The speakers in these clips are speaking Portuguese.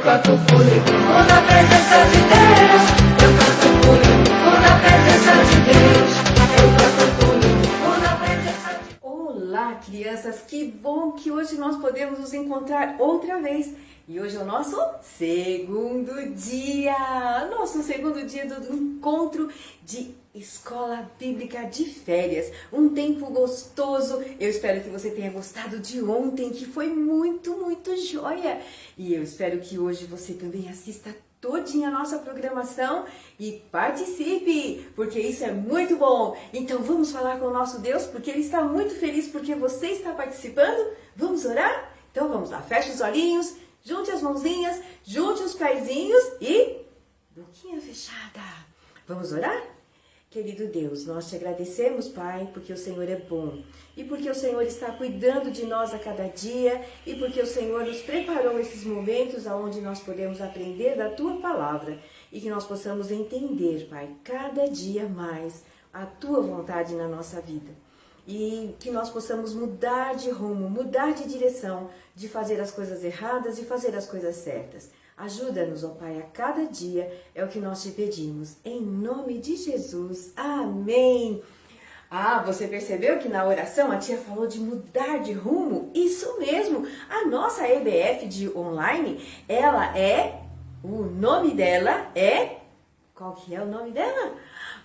canto por limpo na presença de Deus. Eu canto por limpo na presença de Deus. Eu canto por limpo na presença de Deus. Olá, crianças! Que bom que hoje nós podemos nos encontrar outra vez. E hoje é o nosso segundo dia do encontro de Escola Bíblica de Férias. Um tempo gostoso. Eu espero que você tenha gostado de ontem, que foi muito joia. E eu espero que hoje você também assista todinha a nossa programação e participe, porque isso é muito bom. Então vamos falar com o nosso Deus, porque Ele está muito feliz porque você está participando. Vamos orar? Então vamos lá, feche os olhinhos, junte as mãozinhas, junte os pezinhos e boquinha fechada. Vamos orar? Querido Deus, nós te agradecemos, Pai, porque o Senhor é bom e porque o Senhor está cuidando de nós a cada dia e porque o Senhor nos preparou esses momentos onde nós podemos aprender da Tua Palavra e que nós possamos entender, Pai, cada dia mais a Tua vontade na nossa vida e que nós possamos mudar de rumo, mudar de direção, de fazer as coisas erradas e fazer as coisas certas. Ajuda-nos, ó Pai, a cada dia, é o que nós te pedimos. Em nome de Jesus. Amém. Ah, você percebeu que na oração a tia falou de mudar de rumo? Isso mesmo. A nossa EBF de online, o nome dela é... Qual que é o nome dela?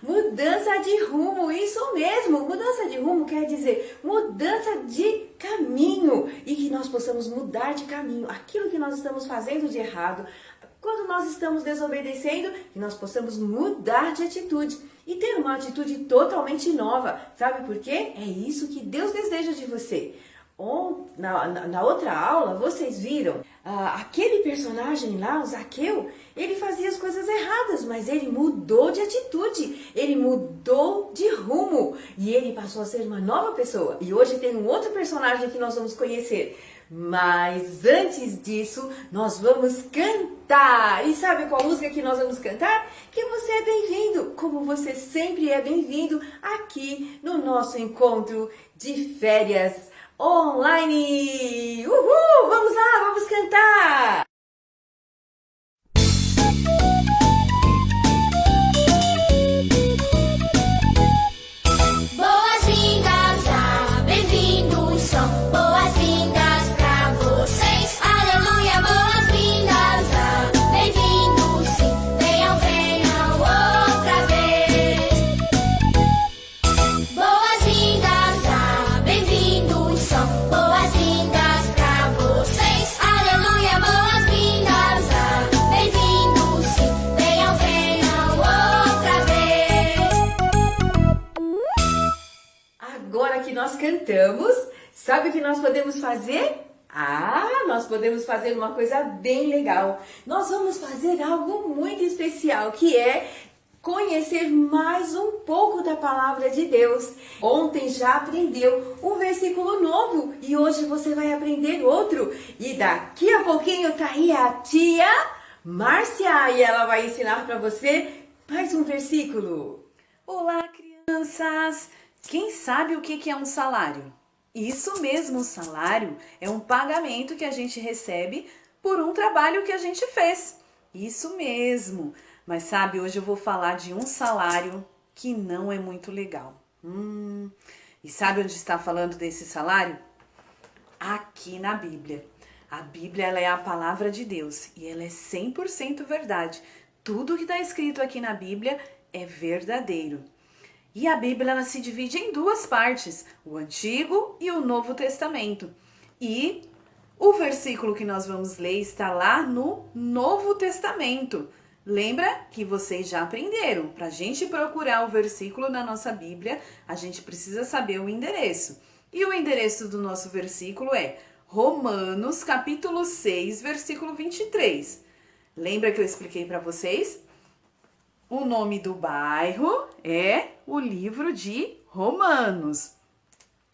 Mudança de rumo, isso mesmo. Mudança de rumo quer dizer mudança de caminho e que nós possamos mudar de caminho. Aquilo que nós estamos fazendo de errado, quando nós estamos desobedecendo, que nós possamos mudar de atitude e ter uma atitude totalmente nova. Sabe por quê? É isso que Deus deseja de você. Na outra aula, vocês viram aquele personagem lá, o Zaqueu, ele fazia as coisas erradas, mas ele mudou de atitude, ele mudou de rumo e ele passou a ser uma nova pessoa. E hoje tem um outro personagem que nós vamos conhecer. Mas antes disso, nós vamos cantar. E sabe qual música que nós vamos cantar? Que você é bem-vindo, como você sempre é bem-vindo aqui no nosso encontro de férias online. Uhul! Vamos lá, vamos cantar! Boas-vindas a bem-vindos são boas-vindas pra vocês. Aleluia, boas-vindas a bem-vindos sim. Venham outra vez. Boas-vindas a bem-vindos são boas-vindas pra vocês. Aleluia, boas-vindas a bem-vindos sim. Venham outra vez. Agora que nós cantamos, sabe o que nós podemos fazer? Nós podemos fazer uma coisa bem legal. Nós vamos fazer algo muito especial, que é conhecer mais um pouco da Palavra de Deus. Ontem já aprendeu um versículo novo e hoje você vai aprender outro. E daqui a pouquinho tá aí a tia Márcia e ela vai ensinar para você mais um versículo. Olá, crianças! Quem sabe o que é um salário? Isso mesmo, o salário é um pagamento que a gente recebe por um trabalho que a gente fez. Isso mesmo! Mas sabe, hoje eu vou falar de um salário que não é muito legal. E sabe onde está falando desse salário? Aqui na Bíblia. A Bíblia ela é a palavra de Deus e ela é 100% verdade. Tudo que está escrito aqui na Bíblia é verdadeiro. E a Bíblia ela se divide em duas partes, o Antigo e o Novo Testamento. E o versículo que nós vamos ler está lá no Novo Testamento. Lembra que vocês já aprenderam, para a gente procurar o versículo na nossa Bíblia, a gente precisa saber o endereço. E o endereço do nosso versículo é Romanos capítulo 6, versículo 23. Lembra que eu expliquei para vocês? O nome do bairro é o livro de Romanos.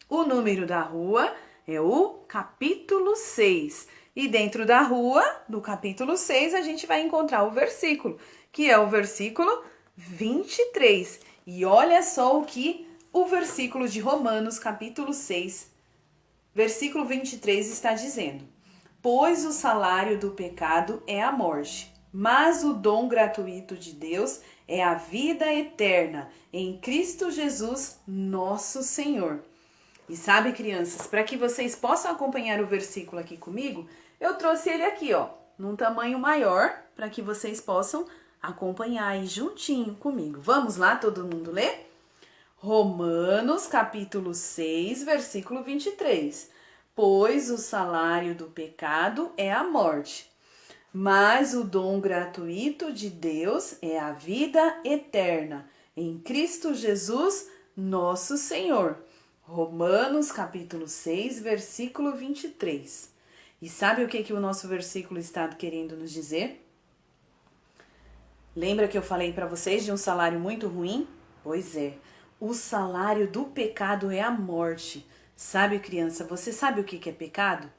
O número da rua é o capítulo 6. E dentro da rua, do capítulo 6, a gente vai encontrar o versículo, que é o versículo 23. E olha só o que o versículo de Romanos, capítulo 6, versículo 23 está dizendo. Pois o salário do pecado é a morte, mas o dom gratuito de Deus é a vida eterna em Cristo Jesus, nosso Senhor. E sabe, crianças, para que vocês possam acompanhar o versículo aqui comigo, eu trouxe ele aqui, ó, num tamanho maior, para que vocês possam acompanhar aí juntinho comigo. Vamos lá, todo mundo ler? Romanos, capítulo 6, versículo 23. Pois o salário do pecado é a morte, mas o dom gratuito de Deus é a vida eterna em Cristo Jesus, nosso Senhor. Romanos, capítulo 6, versículo 23. E sabe o que o nosso versículo está querendo nos dizer? Lembra que eu falei para vocês de um salário muito ruim? Pois é, o salário do pecado é a morte. Sabe, criança, você sabe o que é pecado?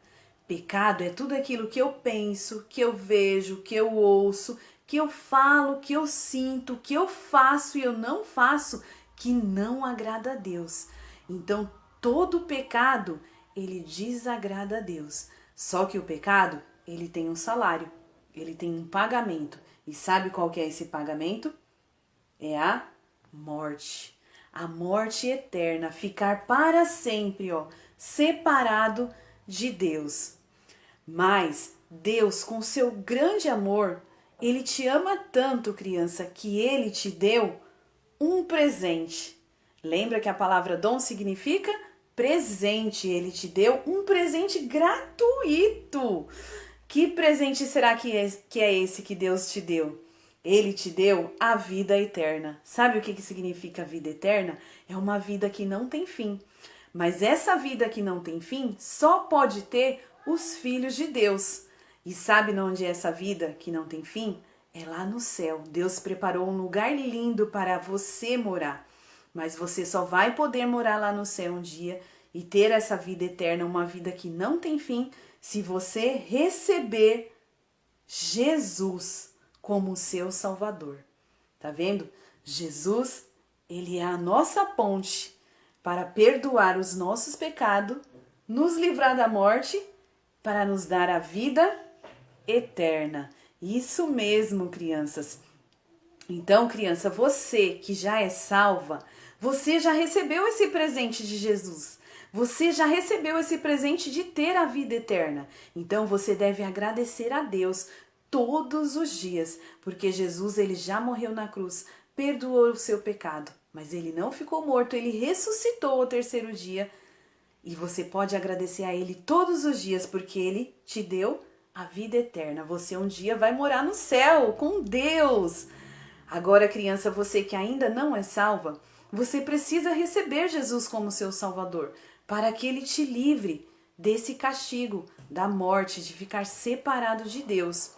Pecado é tudo aquilo que eu penso, que eu vejo, que eu ouço, que eu falo, que eu sinto, que eu faço e eu não faço, que não agrada a Deus. Então, todo pecado, ele desagrada a Deus. Só que o pecado, ele tem um salário, ele tem um pagamento. E sabe qual que é esse pagamento? É a morte. A morte eterna, ficar para sempre, ó, separado de Deus. Mas Deus, com seu grande amor, ele te ama tanto, criança, que ele te deu um presente. Lembra que a palavra dom significa presente. Ele te deu um presente gratuito. Que presente será que é esse que Deus te deu? Ele te deu a vida eterna. Sabe o que significa vida eterna? É uma vida que não tem fim. Mas essa vida que não tem fim só pode ter os filhos de Deus. E sabe onde é essa vida que não tem fim? É lá no céu. Deus preparou um lugar lindo para você morar. Mas você só vai poder morar lá no céu um dia e ter essa vida eterna, uma vida que não tem fim, se você receber Jesus como seu Salvador. Tá vendo? Jesus, ele é a nossa ponte para perdoar os nossos pecados, nos livrar da morte, para nos dar a vida eterna. Isso mesmo, crianças. Então, criança, você que já é salva, você já recebeu esse presente de Jesus. Você já recebeu esse presente de ter a vida eterna. Então, você deve agradecer a Deus todos os dias, porque Jesus, ele já morreu na cruz, perdoou o seu pecado, mas ele não ficou morto, ele ressuscitou ao terceiro dia, e você pode agradecer a ele todos os dias, porque ele te deu a vida eterna. Você um dia vai morar no céu com Deus. Agora, criança, você que ainda não é salva, você precisa receber Jesus como seu Salvador, para que ele te livre desse castigo, da morte, de ficar separado de Deus.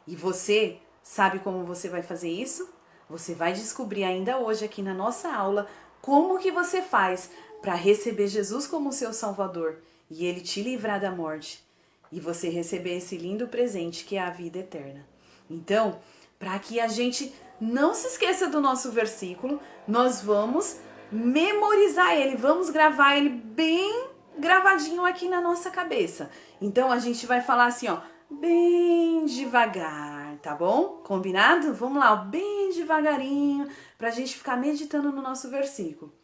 E você sabe como você vai fazer isso? Você vai descobrir ainda hoje aqui na nossa aula como que você faz para receber Jesus como seu Salvador e ele te livrar da morte e você receber esse lindo presente que é a vida eterna. Então, para que a gente não se esqueça do nosso versículo, nós vamos memorizar ele, vamos gravar ele bem gravadinho aqui na nossa cabeça. Então, a gente vai falar assim, ó, bem devagar, tá bom? Combinado? Vamos lá, bem devagarinho, pra gente ficar meditando no nosso versículo.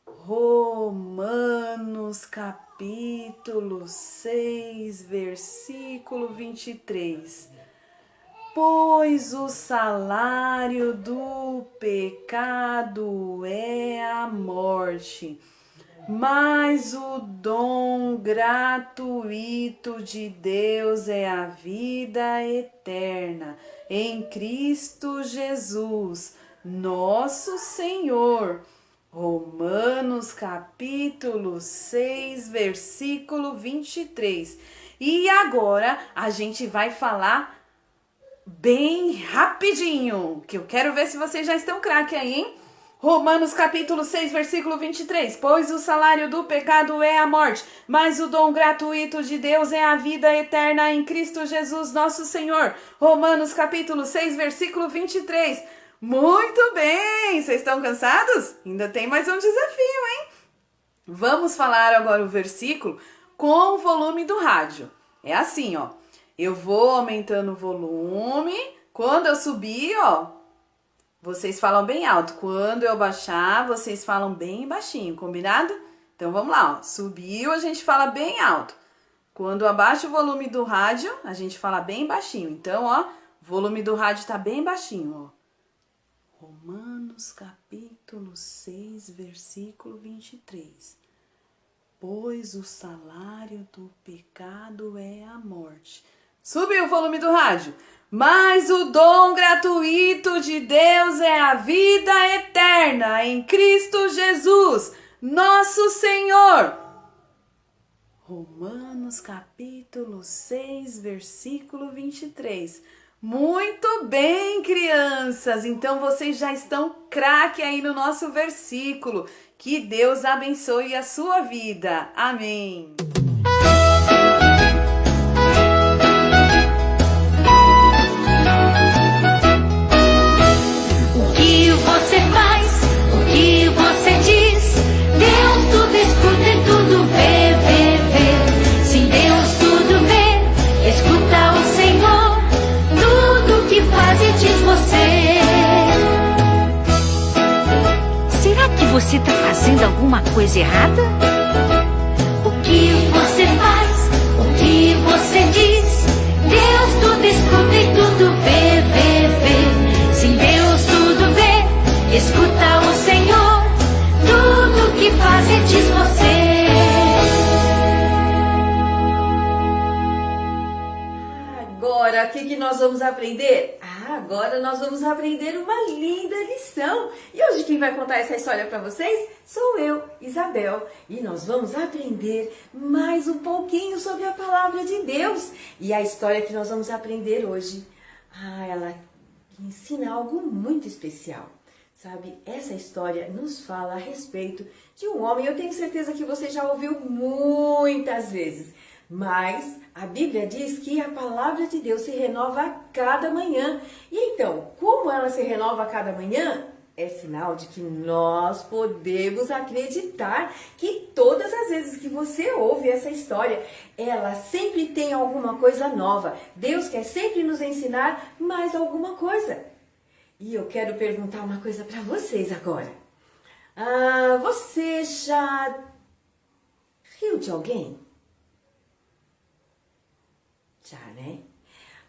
Romanos capítulo 6, versículo 23. Pois o salário do pecado é a morte, mas o dom gratuito de Deus é a vida eterna em Cristo Jesus, nosso Senhor. Romanos capítulo 6, versículo 23. E agora a gente vai falar bem rapidinho, que eu quero ver se vocês já estão craque aí, hein? Romanos capítulo 6, versículo 23. Pois o salário do pecado é a morte, mas o dom gratuito de Deus é a vida eterna em Cristo Jesus, nosso Senhor. Romanos capítulo 6, versículo 23. Muito bem! Vocês estão cansados? Ainda tem mais um desafio, hein? Vamos falar agora o versículo com o volume do rádio. É assim, ó. Eu vou aumentando o volume. Quando eu subir, ó, vocês falam bem alto. Quando eu baixar, vocês falam bem baixinho, combinado? Então vamos lá, ó. Subiu, a gente fala bem alto. Quando abaixa o volume do rádio, a gente fala bem baixinho. Então, ó, o volume do rádio tá bem baixinho, ó. Romanos capítulo 6, versículo 23. Pois o salário do pecado é a morte. Subiu o volume do rádio. Mas o dom gratuito de Deus é a vida eterna em Cristo Jesus, nosso Senhor. Romanos capítulo 6, versículo 23. Muito bem, crianças! Então vocês já estão craque aí no nosso versículo. Que Deus abençoe a sua vida. Amém! O que você faz, o que você diz, Deus tudo escuta e tudo vê, vê, vê. Se Deus tudo vê, escuta o Senhor, tudo que faz e diz você. Será que você está fazendo alguma coisa errada? O que você faz, o que você diz, Deus tudo escuta e tudo vê, vê, vê. Se Deus tudo vê, escuta o Senhor, tudo que faz e diz você. Agora, o que nós vamos aprender? Agora nós vamos aprender uma linda lição. E hoje quem vai contar essa história para vocês sou eu, Isabel. E nós vamos aprender mais um pouquinho sobre a palavra de Deus. E a história que nós vamos aprender hoje, ela ensina algo muito especial. Sabe, essa história nos fala a respeito de um homem, eu tenho certeza que você já ouviu muitas vezes, mas a Bíblia diz que a palavra de Deus se renova a cada manhã. E então, como ela se renova a cada manhã, é sinal de que nós podemos acreditar que todas as vezes que você ouve essa história, ela sempre tem alguma coisa nova. Deus quer sempre nos ensinar mais alguma coisa. E eu quero perguntar uma coisa para vocês agora. Você já riu de alguém? Já, né?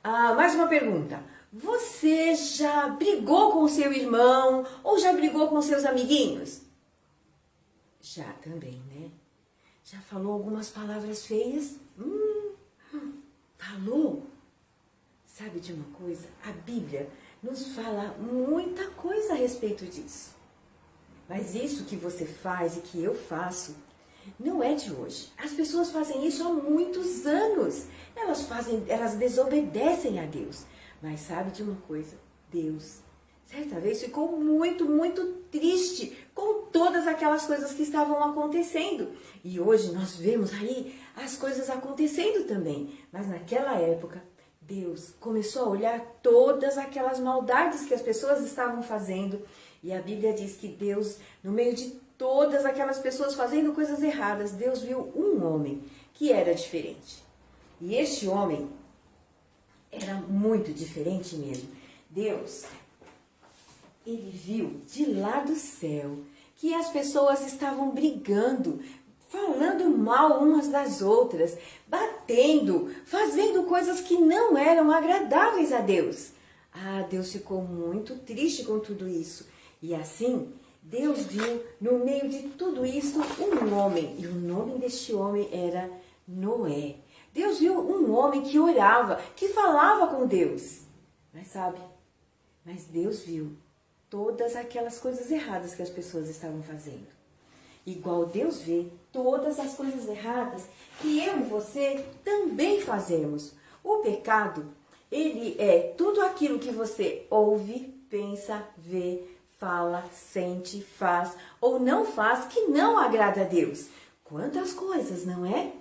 Mais uma pergunta. Você já brigou com o seu irmão ou já brigou com seus amiguinhos? Já também, né? Já falou algumas palavras feias? Falou? Sabe de uma coisa? A Bíblia nos fala muita coisa a respeito disso. Mas isso que você faz e que eu faço não é de hoje. As pessoas fazem isso há muitos anos. Elas desobedecem a Deus. Mas sabe de uma coisa? Deus, certa vez, ficou muito, muito triste com todas aquelas coisas que estavam acontecendo. E hoje nós vemos aí as coisas acontecendo também. Mas naquela época, Deus começou a olhar todas aquelas maldades que as pessoas estavam fazendo. E a Bíblia diz que Deus, no meio de todas aquelas pessoas fazendo coisas erradas, Deus viu um homem que era diferente. E este homem era muito diferente mesmo. Deus, ele viu de lá do céu que as pessoas estavam brigando, falando mal umas das outras, batendo, fazendo coisas que não eram agradáveis a Deus. Deus ficou muito triste com tudo isso. E assim, Deus viu no meio de tudo isso um homem. E o nome deste homem era Noé. Deus viu um homem que orava, que falava com Deus. Mas sabe, Deus viu todas aquelas coisas erradas que as pessoas estavam fazendo. Igual Deus vê todas as coisas erradas que eu e você também fazemos. O pecado, ele é tudo aquilo que você ouve, pensa, vê, fala, sente, faz ou não faz que não agrada a Deus. Quantas coisas, não é?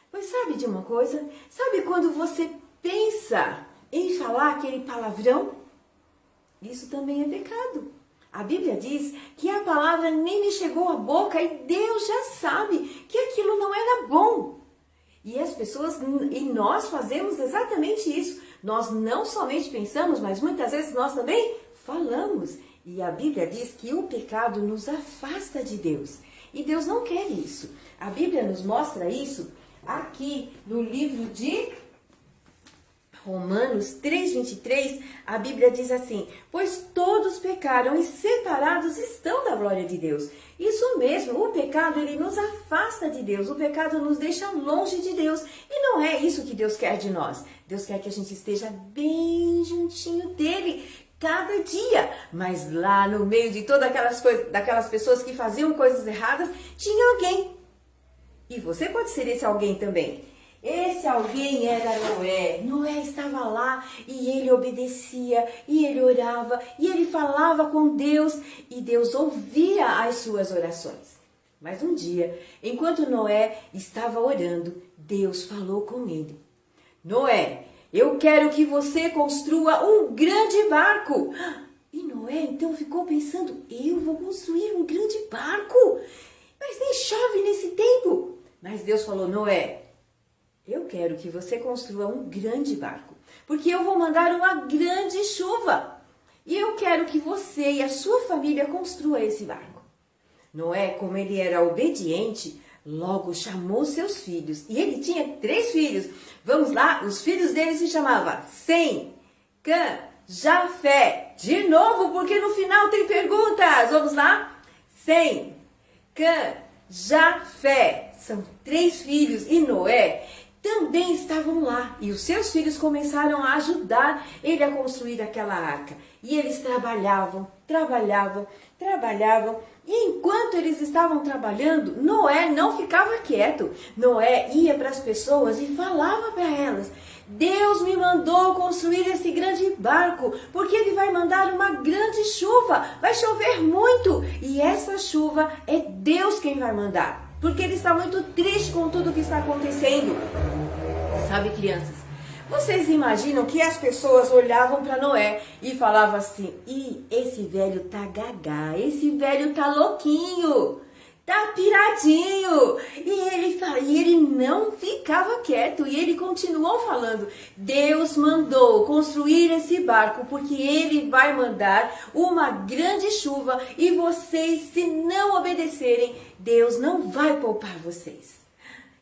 Pois sabe de uma coisa? Sabe quando você pensa em falar aquele palavrão? Isso também é pecado. A Bíblia diz que a palavra nem me chegou à boca e Deus já sabe que aquilo não era bom. E as pessoas, e nós fazemos exatamente isso. Nós não somente pensamos, mas muitas vezes nós também falamos. E a Bíblia diz que o pecado nos afasta de Deus. E Deus não quer isso. A Bíblia nos mostra isso aqui no livro de Romanos 3:23, a Bíblia diz assim: pois todos pecaram e separados estão da glória de Deus. Isso mesmo, o pecado ele nos afasta de Deus, o pecado nos deixa longe de Deus. E não é isso que Deus quer de nós. Deus quer que a gente esteja bem juntinho dele cada dia. Mas lá no meio de todas aquelas coisas, daquelas pessoas que faziam coisas erradas, tinha alguém. E você pode ser esse alguém também. Esse alguém era Noé. Noé estava lá e ele obedecia, e ele orava, e ele falava com Deus, e Deus ouvia as suas orações. Mas um dia, enquanto Noé estava orando, Deus falou com ele: Noé, eu quero que você construa um grande barco. E Noé então ficou pensando: eu vou construir um grande barco? Mas nem chove nesse tempo. Mas Deus falou: Noé, eu quero que você construa um grande barco, porque eu vou mandar uma grande chuva. E eu quero que você e a sua família construam esse barco. Noé, como ele era obediente, logo chamou seus filhos. E ele tinha 3 filhos. Vamos lá, os filhos dele se chamavam Sem, Cã, Jafé. De novo, porque no final tem perguntas. Vamos lá? Sem, Cã, Jafé. São 3 filhos. E Noé também estavam lá, e os seus filhos começaram a ajudar ele a construir aquela arca. E eles trabalhavam, e enquanto eles estavam trabalhando, Noé não ficava quieto. Noé ia para as pessoas e falava para elas: Deus me mandou construir esse grande barco, porque ele vai mandar uma grande chuva, vai chover muito, e essa chuva é Deus quem vai mandar. Porque ele está muito triste com tudo que está acontecendo. Sabe, crianças, vocês imaginam que as pessoas olhavam para Noé e falavam assim: ih, esse velho tá gagá, esse velho tá louquinho, tá piradinho. E ele não ficava quieto, e ele continuou falando: Deus mandou construir esse barco, porque ele vai mandar uma grande chuva, e vocês, se não obedecerem, Deus não vai poupar vocês.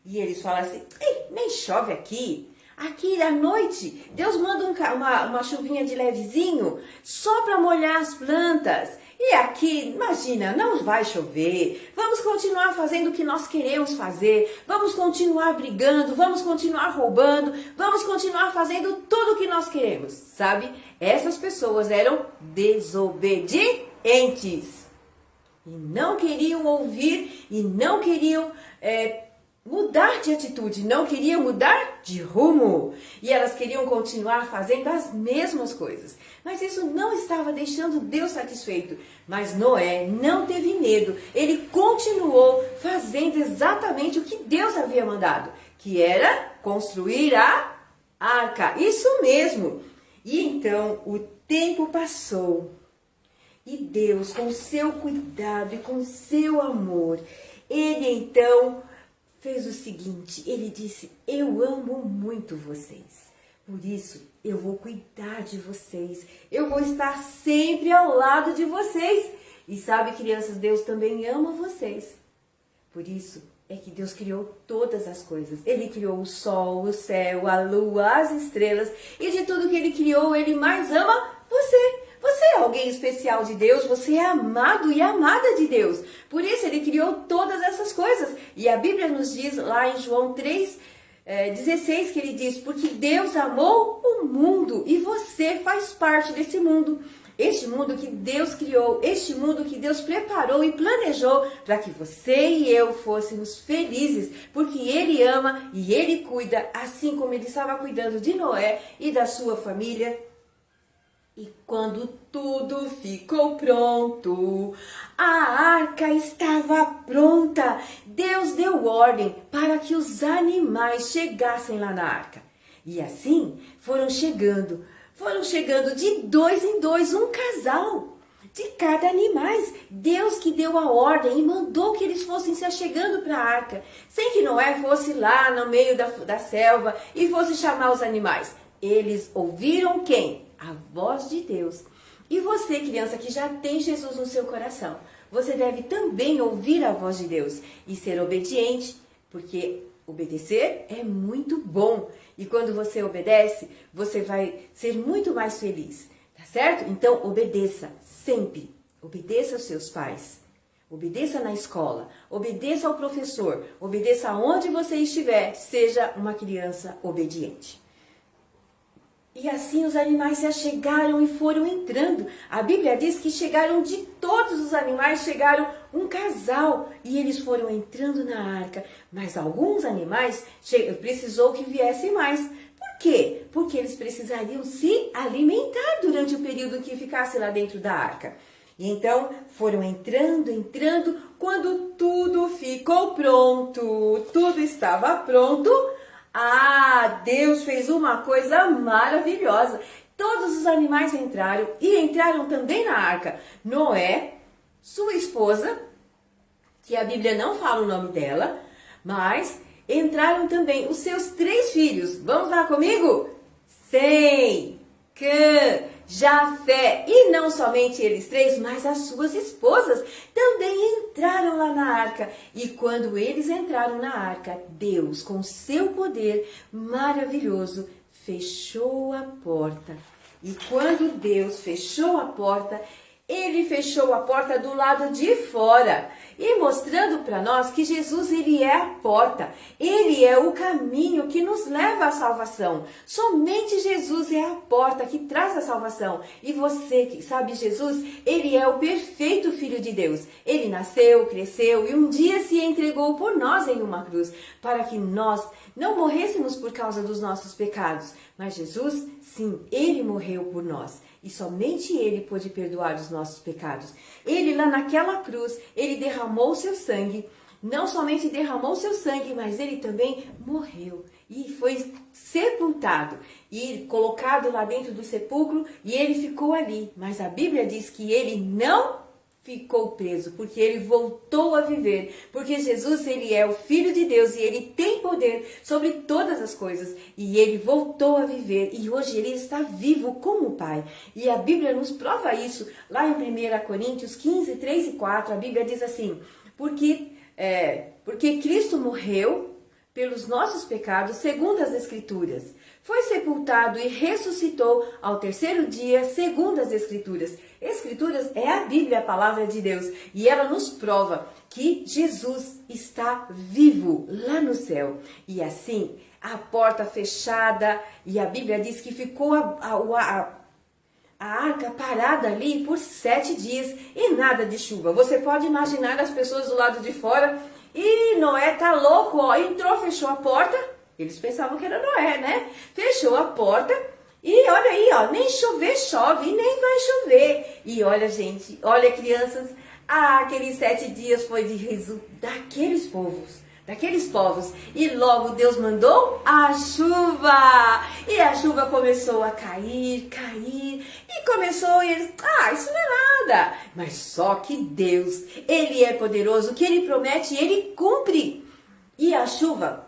E eles falam assim: ei, nem chove aqui. Aqui à noite, Deus manda uma chuvinha de levezinho, só para molhar as plantas. E aqui, imagina, não vai chover. Vamos continuar fazendo o que nós queremos fazer. Vamos continuar brigando, vamos continuar roubando, vamos continuar fazendo tudo o que nós queremos. Sabe? Essas pessoas eram desobedientes. E não queriam ouvir, e não queriam mudar de atitude, não queriam mudar de rumo. E elas queriam continuar fazendo as mesmas coisas. Mas isso não estava deixando Deus satisfeito. Mas Noé não teve medo. Ele continuou fazendo exatamente o que Deus havia mandado, que era construir a arca. Isso mesmo. E então o tempo passou. E Deus, com seu cuidado e com seu amor, ele então fez o seguinte: ele disse: eu amo muito vocês, por isso eu vou cuidar de vocês, eu vou estar sempre ao lado de vocês. E sabe, crianças, Deus também ama vocês. Por isso é que Deus criou todas as coisas. Ele criou o sol, o céu, a lua, as estrelas, e de tudo que ele criou, ele mais ama você. Você é alguém especial de Deus, você é amado e amada de Deus. Por isso ele criou todas essas coisas. E a Bíblia nos diz lá em João 3:16 que ele diz: porque Deus amou o mundo e você faz parte desse mundo. Este mundo que Deus criou, este mundo que Deus preparou e planejou para que você e eu fôssemos felizes. Porque Ele ama e Ele cuida, assim como Ele estava cuidando de Noé e da sua família. E quando tudo ficou pronto, a arca estava pronta. Deus deu ordem para que os animais chegassem lá na arca. E assim foram chegando de 2 em 2, um casal. de cada animal. Deus que deu a ordem e mandou que eles fossem se achegando para a arca, sem que Noé fosse lá no meio da selva e fosse chamar os animais. Eles ouviram quem? A voz de Deus. E você, criança, que já tem Jesus no seu coração, você deve também ouvir a voz de Deus e ser obediente, porque obedecer é muito bom. E quando você obedece, você vai ser muito mais feliz, tá certo? Então, obedeça sempre. Obedeça aos seus pais. Obedeça na escola. Obedeça ao professor. Obedeça aonde você estiver. Seja uma criança obediente. E assim os animais se achegaram e foram entrando. A Bíblia diz que chegaram de todos os animais, chegaram um casal e eles foram entrando na arca. Mas alguns animais precisou que viessem mais. Por quê? Porque eles precisariam se alimentar durante o período que ficasse lá dentro da arca. E então foram entrando, quando tudo ficou pronto, tudo estava pronto. Deus fez uma coisa maravilhosa. Todos os animais entraram e entraram também na arca. Noé, sua esposa, que a Bíblia não fala o nome dela, mas entraram também os seus 3 filhos. Vamos lá comigo? Sem, Cã, Jafé, e não somente eles 3, mas as suas esposas também entraram lá na arca. E quando eles entraram na arca, Deus, com seu poder maravilhoso, fechou a porta. E quando Deus fechou a porta, Ele fechou a porta do lado de fora e mostrando para nós que Jesus, Ele é a porta. Ele é o caminho que nos leva à salvação. Somente Jesus é a porta que traz a salvação. E você que sabe Jesus, Ele é o perfeito Filho de Deus. Ele nasceu, cresceu e um dia se entregou por nós em uma cruz, para que nós não morrêssemos por causa dos nossos pecados. Mas Jesus, sim, Ele morreu por nós. E somente Ele pôde perdoar os nossos pecados. Ele lá naquela cruz, Ele derramou seu sangue. Não somente derramou seu sangue, mas Ele também morreu. E foi sepultado. E colocado lá dentro do sepulcro. E Ele ficou ali. Mas a Bíblia diz que Ele não ficou preso, porque Ele voltou a viver, porque Jesus, Ele é o Filho de Deus e Ele tem poder sobre todas as coisas, e Ele voltou a viver, e hoje Ele está vivo como o Pai, e a Bíblia nos prova isso, lá em 1 Coríntios 15, 3 e 4, a Bíblia diz assim, porque Cristo morreu pelos nossos pecados, segundo as Escrituras, foi sepultado e ressuscitou ao 3º dia, segundo as Escrituras. Escrituras é a Bíblia, a palavra de Deus, e ela nos prova que Jesus está vivo lá no céu. E assim, a porta fechada, e a Bíblia diz que ficou a arca parada ali por 7 dias e nada de chuva. Você pode imaginar as pessoas do lado de fora, e Noé tá louco, ó, entrou, fechou a porta. Eles pensavam que era Noé, né? Fechou a porta e olha aí, ó, nem chover chove e nem vai chover. E olha, gente, olha, crianças, aqueles 7 dias foi de riso daqueles povos. E logo Deus mandou a chuva. E a chuva começou a cair. E começou, e eles, isso não é nada. Mas só que Deus, Ele é poderoso, o que Ele promete, Ele cumpre. E a chuva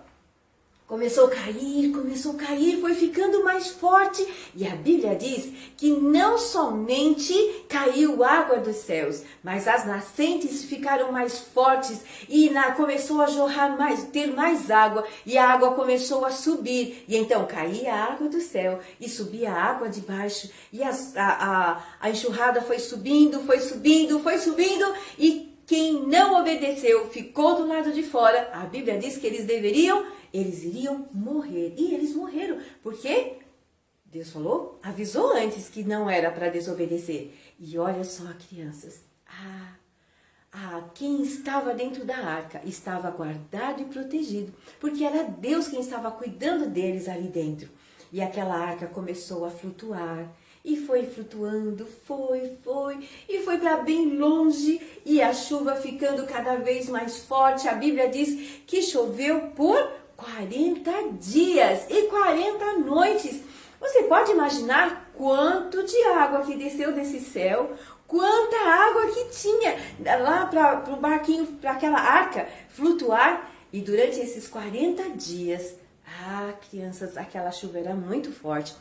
começou a cair, foi ficando mais forte. E a Bíblia diz que não somente caiu água dos céus, mas as nascentes ficaram mais fortes e começou a jorrar ter mais água. E a água começou a subir. E então caía a água do céu e subia a água de baixo. E a enxurrada foi subindo. E quem não obedeceu ficou do lado de fora. A Bíblia diz que eles iriam morrer. E eles morreram. Por quê? Deus avisou antes que não era para desobedecer. E olha só, crianças. Quem estava dentro da arca estava guardado e protegido. Porque era Deus quem estava cuidando deles ali dentro. E aquela arca começou a flutuar. E foi flutuando, e foi para bem longe, e a chuva ficando cada vez mais forte. A Bíblia diz que choveu por 40 dias e 40 noites. Você pode imaginar quanto de água que desceu desse céu, quanta água que tinha lá para o barquinho, para aquela arca flutuar. E durante esses 40 dias, crianças, aquela chuva era muito forte,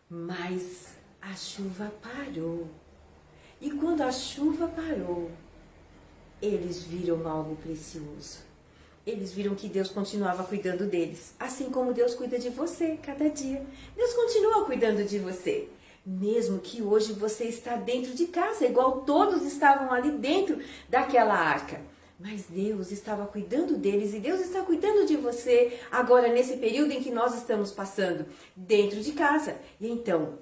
mas a chuva parou. E quando a chuva parou, eles viram algo precioso. Eles viram que Deus continuava cuidando deles, assim como Deus cuida de você cada dia. Deus continua cuidando de você, mesmo que hoje você está dentro de casa, igual todos estavam ali dentro daquela arca. Mas Deus estava cuidando deles e Deus está cuidando de você agora nesse período em que nós estamos passando dentro de casa. E então,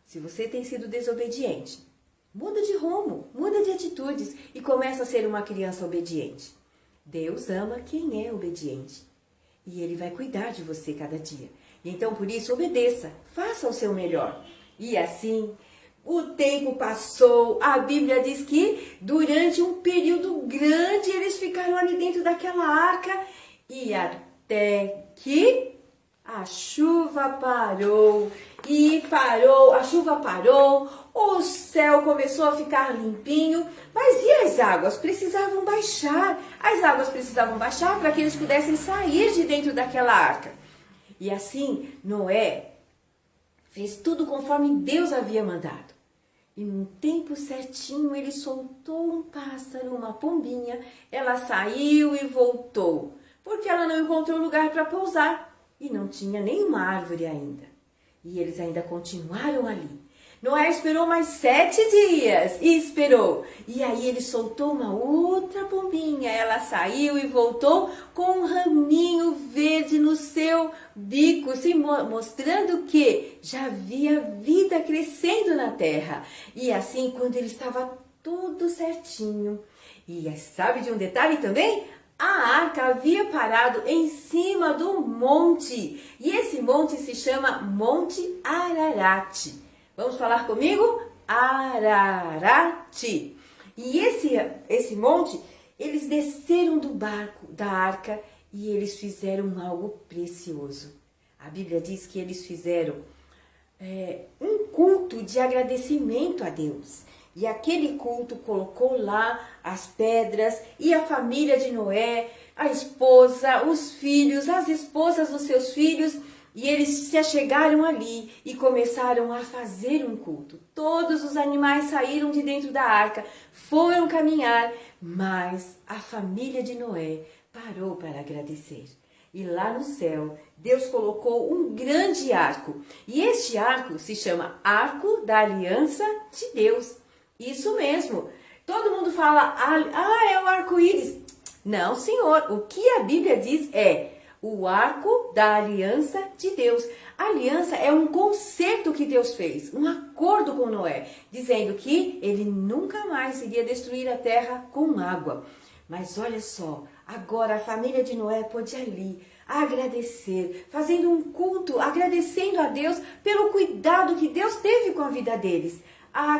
se você tem sido desobediente, muda de rumo, muda de atitudes e começa a ser uma criança obediente. Deus ama quem é obediente e Ele vai cuidar de você cada dia. E então, por isso, obedeça, faça o seu melhor. E assim, o tempo passou, a Bíblia diz que durante um período grande eles ficaram ali dentro daquela arca e até que a chuva parou a chuva parou, o céu começou a ficar limpinho, mas e as águas? Precisavam baixar, as águas precisavam baixar para que eles pudessem sair de dentro daquela arca. E assim, Noé fez tudo conforme Deus havia mandado. E num tempo certinho ele soltou um pássaro, uma pombinha, ela saiu e voltou, porque ela não encontrou lugar para pousar e não tinha nenhuma árvore ainda. E eles ainda continuaram ali. Noé esperou mais 7 dias e esperou. E aí ele soltou uma outra pombinha. Ela saiu e voltou com um raminho verde no seu bico, se mostrando que já havia vida crescendo na terra. E assim, quando ele estava tudo certinho. E sabe de um detalhe também? A arca havia parado em cima do monte. E esse monte se chama Monte Ararat. Vamos falar comigo? Ararat. E esse monte, eles desceram do barco, da arca, e eles fizeram algo precioso. A Bíblia diz que eles fizeram um culto de agradecimento a Deus. E aquele culto colocou lá as pedras e a família de Noé, a esposa, os filhos, as esposas dos seus filhos, e eles se achegaram ali e começaram a fazer um culto. Todos os animais saíram de dentro da arca, foram caminhar, mas a família de Noé parou para agradecer. E lá no céu, Deus colocou um grande arco. E este arco se chama Arco da Aliança de Deus. Isso mesmo. Todo mundo fala, é o arco-íris. Não, senhor. O que a Bíblia diz é o arco da aliança de Deus. A aliança é um concerto que Deus fez, um acordo com Noé, dizendo que ele nunca mais iria destruir a terra com água. Mas olha só, agora a família de Noé pôde ali agradecer, fazendo um culto, agradecendo a Deus pelo cuidado que Deus teve com a vida deles.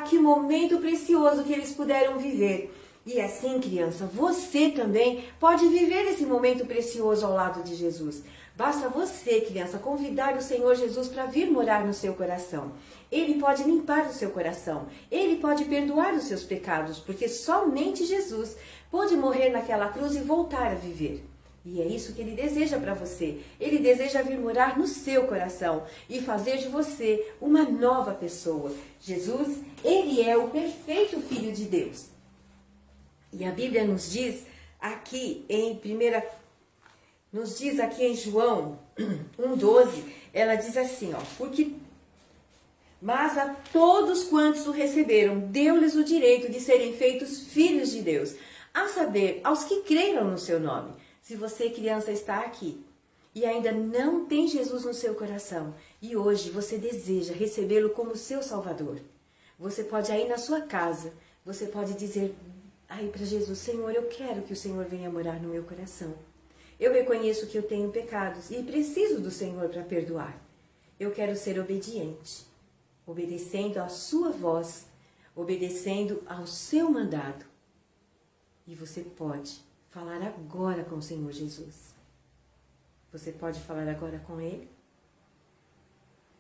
Que momento precioso que eles puderam viver. E assim, criança, você também pode viver esse momento precioso ao lado de Jesus. Basta você, criança, convidar o Senhor Jesus para vir morar no seu coração. Ele pode limpar o seu coração. Ele pode perdoar os seus pecados, porque somente Jesus pôde morrer naquela cruz e voltar a viver. E é isso que Ele deseja para você. Ele deseja vir morar no seu coração e fazer de você uma nova pessoa. Jesus, Ele é o perfeito Filho de Deus. E a Bíblia nos diz aqui em João 1,12, ela diz assim, mas a todos quantos o receberam, deu-lhes o direito de serem feitos filhos de Deus, a saber, aos que creram no seu nome. Se você, criança, está aqui e ainda não tem Jesus no seu coração e hoje você deseja recebê-lo como seu Salvador, você pode ir na sua casa, você pode dizer aí para Jesus, Senhor, eu quero que o Senhor venha morar no meu coração. Eu reconheço que eu tenho pecados e preciso do Senhor para perdoar. Eu quero ser obediente, obedecendo à sua voz, obedecendo ao seu mandado. E você pode falar agora com o Senhor Jesus. Você pode falar agora com Ele?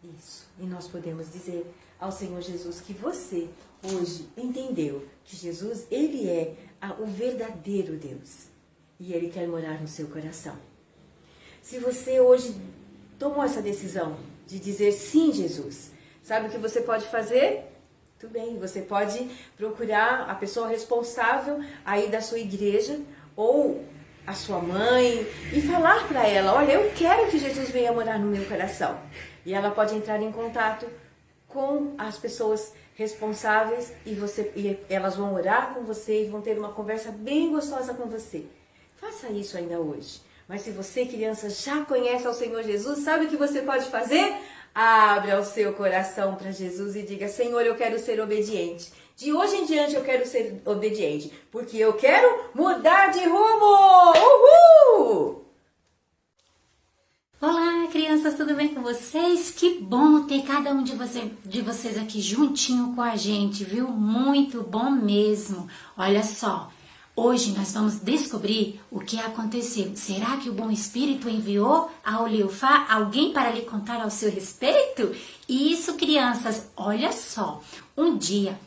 Isso. E nós podemos dizer ao Senhor Jesus que você hoje entendeu que Jesus, Ele é o verdadeiro Deus. E Ele quer morar no seu coração. Se você hoje tomou essa decisão de dizer sim, Jesus, sabe o que você pode fazer? Tudo bem, você pode procurar a pessoa responsável aí da sua igreja ou a sua mãe e falar para ela, olha, eu quero que Jesus venha morar no meu coração. E ela pode entrar em contato com as pessoas responsáveis e elas vão orar com você e vão ter uma conversa bem gostosa com você. Faça isso ainda hoje. Mas se você, criança, já conhece ao Senhor Jesus, sabe o que você pode fazer? Abra o seu coração para Jesus e diga, Senhor, eu quero ser obediente. De hoje em diante eu quero ser obediente, porque eu quero mudar de rumo! Uhul! Olá, crianças, tudo bem com vocês? Que bom ter cada um de vocês aqui juntinho com a gente, viu? Muito bom mesmo. Olha só, hoje nós vamos descobrir o que aconteceu. Será que o Bom Espírito enviou a Oliofá alguém para lhe contar ao seu respeito? Isso, crianças, olha só. Um dia,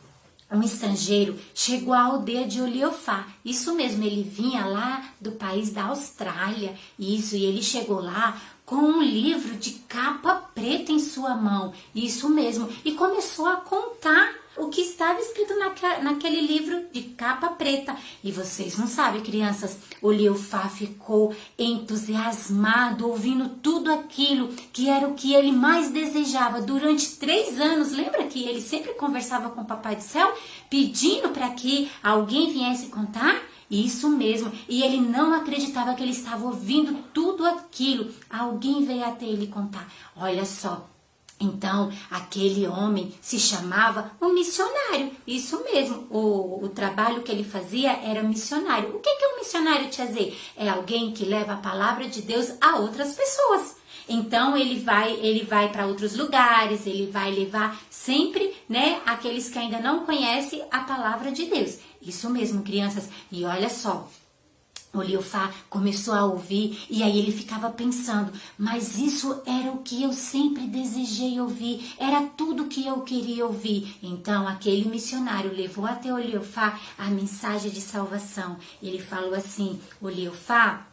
um estrangeiro chegou à aldeia de Oliofá. Isso mesmo, ele vinha lá do país da Austrália. Isso, e ele chegou lá com um livro de capa preta em sua mão. Isso mesmo, e começou a contar o que estava escrito naquele livro de capa preta. E vocês não sabem, crianças, Oliofá ficou entusiasmado, ouvindo tudo aquilo que era o que ele mais desejava durante 3 anos. Lembra que ele sempre conversava com o Papai do Céu, pedindo para que alguém viesse contar? Isso mesmo, e ele não acreditava que ele estava ouvindo tudo aquilo. Alguém veio até ele contar. Olha só. Então, aquele homem se chamava um missionário. Isso mesmo, o trabalho que ele fazia era missionário. O que é um missionário, tia Zê? É alguém que leva a palavra de Deus a outras pessoas. Então, ele vai para outros lugares, ele vai levar sempre, né, aqueles que ainda não conhecem a palavra de Deus. Isso mesmo, crianças. E olha só, Oliofá começou a ouvir e aí ele ficava pensando, mas isso era o que eu sempre desejei ouvir, era tudo que eu queria ouvir. Então aquele missionário levou até Oliofá a mensagem de salvação. Ele falou assim, Oliofá,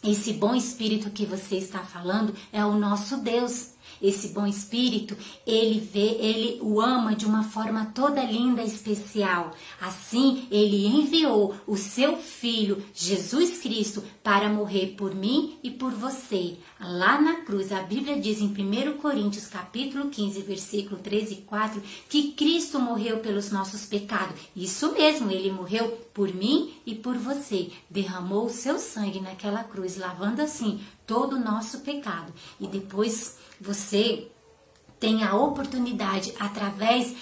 esse bom espírito que você está falando é o nosso Deus. Esse bom espírito, ele o ama de uma forma toda linda e especial. Assim, ele enviou o seu filho, Jesus Cristo, para morrer por mim e por você. Lá na cruz, a Bíblia diz em 1 Coríntios, capítulo 15, versículo 13 e 4, que Cristo morreu pelos nossos pecados. Isso mesmo, ele morreu por mim e por você. Derramou o seu sangue naquela cruz, lavando assim todo o nosso pecado. E depois você tem a oportunidade, através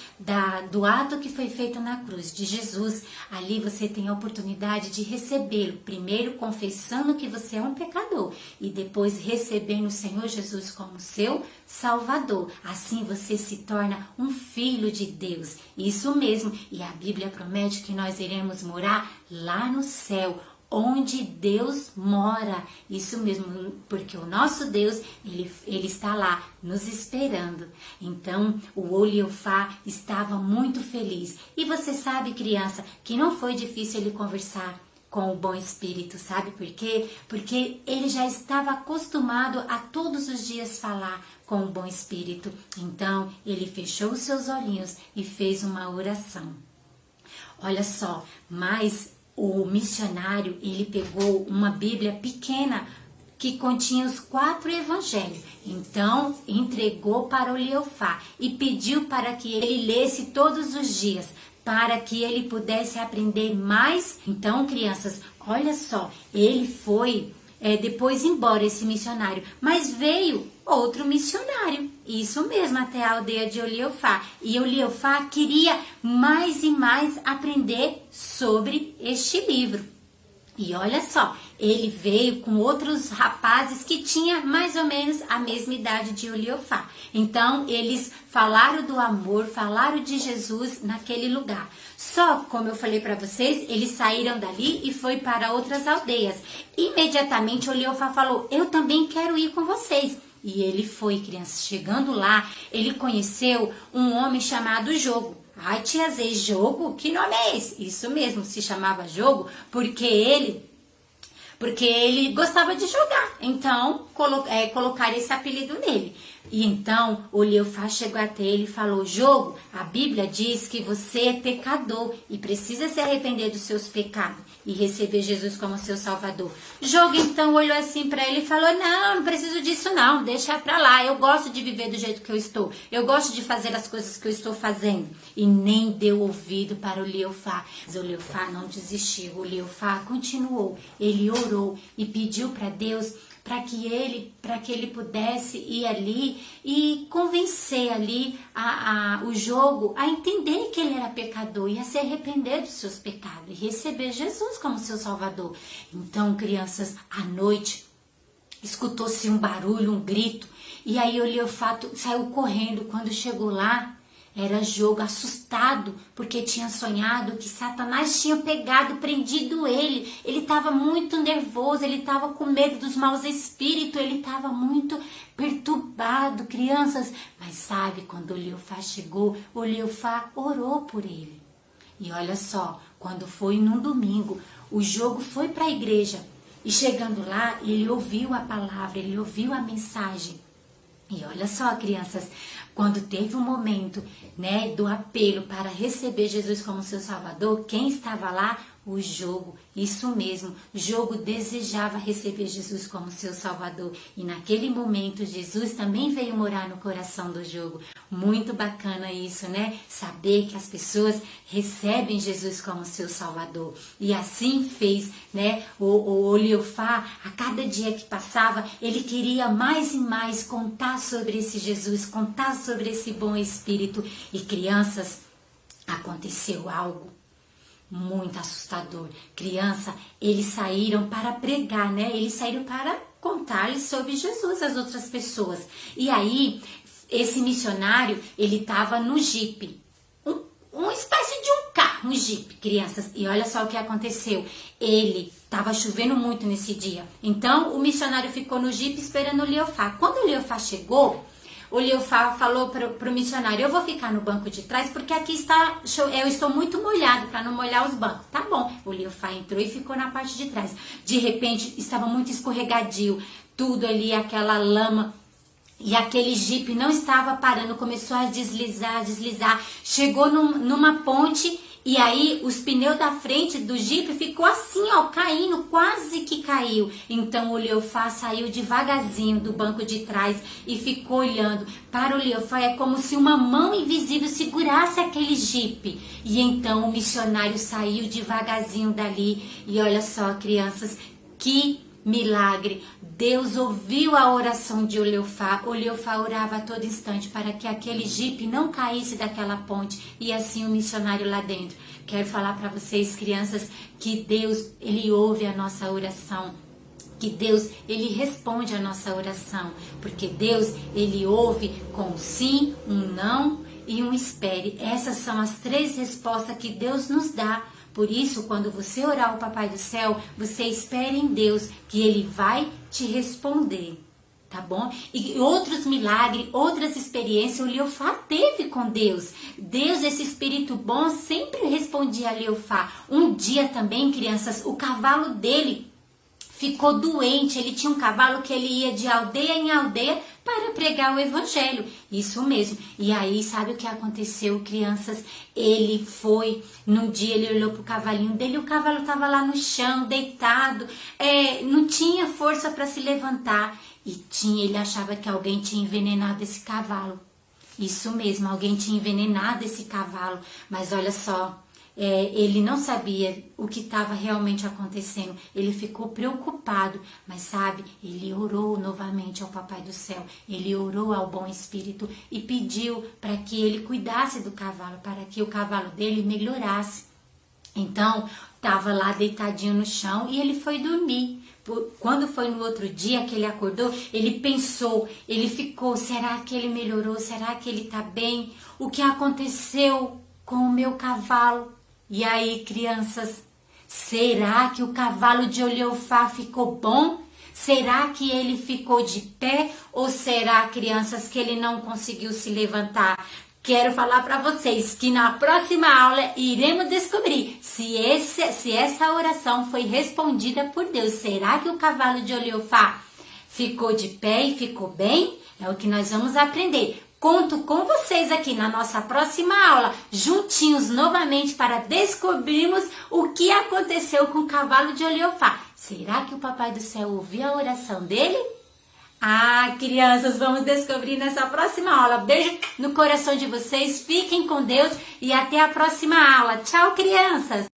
do ato que foi feito na cruz de Jesus, ali você tem a oportunidade de recebê-lo, primeiro confessando que você é um pecador e depois recebendo o Senhor Jesus como seu Salvador. Assim você se torna um filho de Deus. Isso mesmo, e a Bíblia promete que nós iremos morar lá no céu, onde Deus mora. Isso mesmo, porque o nosso Deus, ele está lá nos esperando. Então, o Oliofá estava muito feliz. E você sabe, criança, que não foi difícil ele conversar com o bom espírito, sabe por quê? Porque ele já estava acostumado a todos os dias falar com o bom espírito. Então, ele fechou os seus olhinhos e fez uma oração. Olha só, mas o missionário, ele pegou uma Bíblia pequena que continha os 4 evangelhos. Então, entregou para Oliofá e pediu para que ele lesse todos os dias, para que ele pudesse aprender mais. Então, crianças, olha só, ele foi depois embora, esse missionário, mas veio outro missionário, isso mesmo, até a aldeia de Oliofá. E Oliofá queria mais e mais aprender sobre este livro. E olha só, ele veio com outros rapazes que tinham mais ou menos a mesma idade de Oliofá. Então, eles falaram do amor, falaram de Jesus naquele lugar. Só, como eu falei para vocês, eles saíram dali e foi para outras aldeias. Imediatamente, Oliofá falou, eu também quero ir com vocês. E ele foi, crianças. Chegando lá, ele conheceu um homem chamado Jogo. Ai, tia Zé, Jogo? Que nome é esse? Isso mesmo, se chamava Jogo porque ele gostava de jogar. Então, colocaram esse apelido nele. E então, o Leofá chegou até ele e falou: Jogo, a Bíblia diz que você é pecador e precisa se arrepender dos seus pecados e receber Jesus como seu salvador. Jogo então olhou assim para ele e falou: não preciso disso não, deixa pra lá, eu gosto de viver do jeito que eu estou, eu gosto de fazer as coisas que eu estou fazendo. E nem deu ouvido para o Leofá. Mas o Leofá não desistiu, o Leofá continuou, ele orou e pediu para Deus para que ele pudesse ir ali e convencer ali o Jogo a entender que ele era pecador e a se arrepender dos seus pecados e receber Jesus como seu salvador. Então, crianças, à noite escutou-se um barulho, um grito, e aí o Leofá saiu correndo. Quando chegou lá, era Jogo, assustado, porque tinha sonhado que Satanás tinha prendido ele. Ele estava muito nervoso, ele estava com medo dos maus espíritos, ele estava muito perturbado, crianças. Mas sabe, quando o Leofá chegou, o Leofá orou por ele. E olha só, quando foi num domingo, o Jogo foi para a igreja. E chegando lá, ele ouviu a palavra, ele ouviu a mensagem. E olha só, crianças, quando teve um momento, né, do apelo para receber Jesus como seu salvador, quem estava lá? O Jogo. Isso mesmo, Jogo desejava receber Jesus como seu salvador. E naquele momento, Jesus também veio morar no coração do Jogo. Muito bacana isso, né? Saber que as pessoas recebem Jesus como seu salvador. E assim fez, né? O Leofá, a cada dia que passava, ele queria mais e mais contar sobre esse Jesus, contar sobre esse bom Espírito. E crianças, aconteceu algo muito assustador. Criança, eles saíram para pregar, né? Eles saíram para contar-lhes sobre Jesus às outras pessoas. E aí, esse missionário, ele estava no jipe. Uma espécie de um carro, um jipe, crianças. E olha só o que aconteceu. Estava chovendo muito nesse dia. Então, o missionário ficou no jipe esperando o Leofá. Quando o Leofá chegou, o Leofá falou para o missionário: eu vou ficar no banco de trás porque aqui eu estou muito molhado para não molhar os bancos. Tá bom. O Leofá entrou e ficou na parte de trás. De repente, estava muito escorregadio, tudo ali, aquela lama. E aquele jipe não estava parando, começou a deslizar. Chegou numa ponte e aí os pneus da frente do jipe ficou assim, ó, caindo, quase que caiu. Então o Leofá saiu devagarzinho do banco de trás e ficou olhando. Para o Leofá é como se uma mão invisível segurasse aquele jipe. E então o missionário saiu devagarzinho dali. E olha só, crianças, que milagre! Deus ouviu a oração de Leofá. O Leofá orava a todo instante para que aquele jipe não caísse daquela ponte e assim o missionário lá dentro. Quero falar para vocês, crianças, que Deus, ele ouve a nossa oração. Que Deus, ele responde a nossa oração. Porque Deus, ele ouve com um sim, um não e um espere. Essas são as 3 respostas que Deus nos dá. Por isso, quando você orar ao Papai do Céu, você espere em Deus, que Ele vai te responder, tá bom? E outros milagres, outras experiências, o Leofá teve com Deus. Deus, esse Espírito bom, sempre respondia a Leofá. Um dia também, crianças, o cavalo dele ficou doente. Ele tinha um cavalo que ele ia de aldeia em aldeia para pregar o evangelho. Isso mesmo. E aí, sabe o que aconteceu, crianças? Ele foi, num dia ele olhou pro cavalinho dele, o cavalo estava lá no chão, deitado, não tinha força para se levantar. E ele achava que alguém tinha envenenado esse cavalo. Isso mesmo, alguém tinha envenenado esse cavalo. Mas olha só, ele não sabia o que estava realmente acontecendo. Ele ficou preocupado, mas sabe, ele orou novamente ao Papai do Céu. Ele orou ao Bom Espírito e pediu para que ele cuidasse do cavalo, para que o cavalo dele melhorasse. Então, estava lá deitadinho no chão e ele foi dormir. Quando foi no outro dia que ele acordou, ele pensou, ele ficou: será que ele melhorou? Será que ele está bem? O que aconteceu com o meu cavalo? E aí, crianças, será que o cavalo de Leofá ficou bom? Será que ele ficou de pé ou será, crianças, que ele não conseguiu se levantar? Quero falar para vocês que na próxima aula iremos descobrir se essa oração foi respondida por Deus. Será que o cavalo de Oliofá ficou de pé e ficou bem? É o que nós vamos aprender. Conto com vocês aqui na nossa próxima aula, juntinhos novamente para descobrirmos o que aconteceu com o cavalo de Oliofá. Será que o Papai do Céu ouviu a oração dele? Ah, crianças, vamos descobrir nessa próxima aula. Beijo no coração de vocês, fiquem com Deus e até a próxima aula. Tchau, crianças!